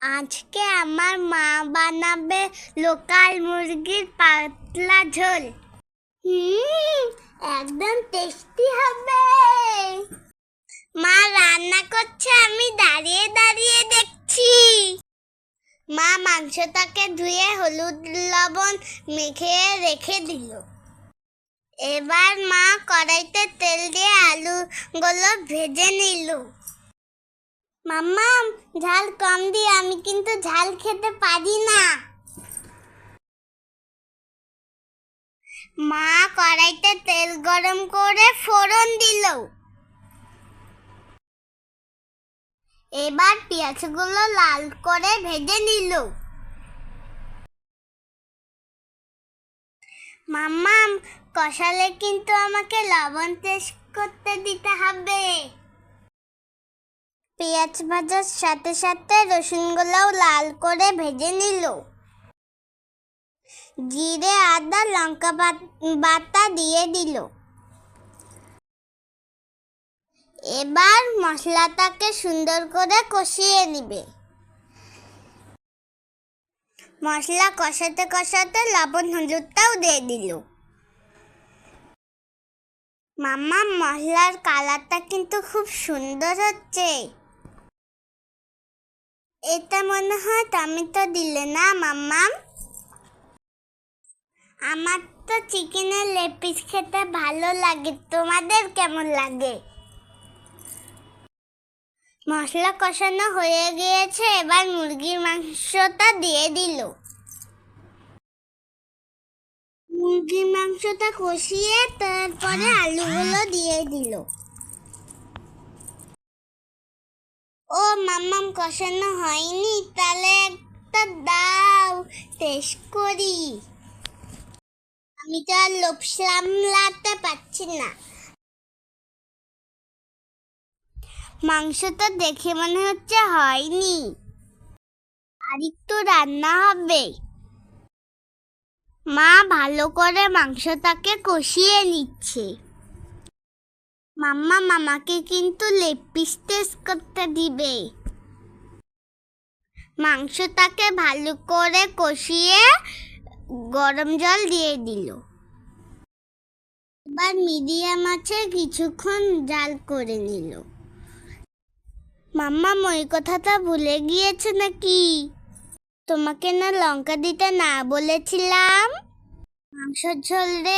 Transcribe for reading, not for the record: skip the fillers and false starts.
আজকে আমার মা বানাবে লোকাল মুরগির পাতলা ঝোল। একদম টেস্টি হবে। মা রান্না করছে, আমি দাঁড়িয়ে দাঁড়িয়ে দেখছি। মা মাংসটাকে ধুয়ে হলুদ লবণ মেখে রেখে দিল। এবার মা কড়াইতে তেল দিয়ে আলুগুলো ভেজে নিল। মাম্মা, ঝাল কম দিয়ে, আমি কিন্তু ঝাল খেতে পারি না। মা কড়াইতে তেল গরম করে ফোড়ন দিল। এবার পেঁয়াজগুলো লাল করে ভেজে নিল। মাম্মা, কষালে কিন্তু আমাকে লবণ টেস্ট করতে দিতে হবে। পেঁয়াজ ভাজার সাথে সাথে রসুনগুলোও লাল করে ভেজে নিল। জিরে আদা লঙ্কা বাটা দিয়ে দিল। এবার মশলাটাকে সুন্দর করে কষিয়ে নিবে। মশলা কষাতে কষাতে লবণ হলুদটাও দিয়ে দিল। মাম্মা, মশলার কালারটা কিন্তু খুব সুন্দর হচ্ছে। এটা মনে হয় টমেটো দিলে না মাম্মা? আমার তো চিকেনের লেগ পিস খেতে ভালো লাগে, তোমাদের কেমন লাগে? মশলা কষানো হয়ে গিয়েছে, এবার মুরগির মাংসটা দিয়ে দিল। মুরগির মাংসটা কষিয়ে তারপরে আলুগুলো দিয়ে দিল। ও মাম্মাম, কষানো হয়নি, তাহলে একটা দাও, টেস্ট করি। আমি তো আর লোভ সামলাতে পারছি না। মাংসটা দেখে মনে হচ্ছে হয়নি, আর একটু রান্না হবে। মা ভালো করে মাংসটাকে কষিয়ে নিচ্ছে। মাম্মা, মামাকে কিন্তু লেগ পিস টেস্ট করতে দিবে। মাংসটাকে ভালো করে কষিয়ে গরম জল দিয়ে দিল। এবার মিডিয়াম আছে কিছুক্ষণ জাল করে নিল। মাম্মা, ওই কথাটা ভুলে গিয়েছে নাকি? তোমাকে না লঙ্কা দিতে না বলেছিলাম? মাংস ঝোল রে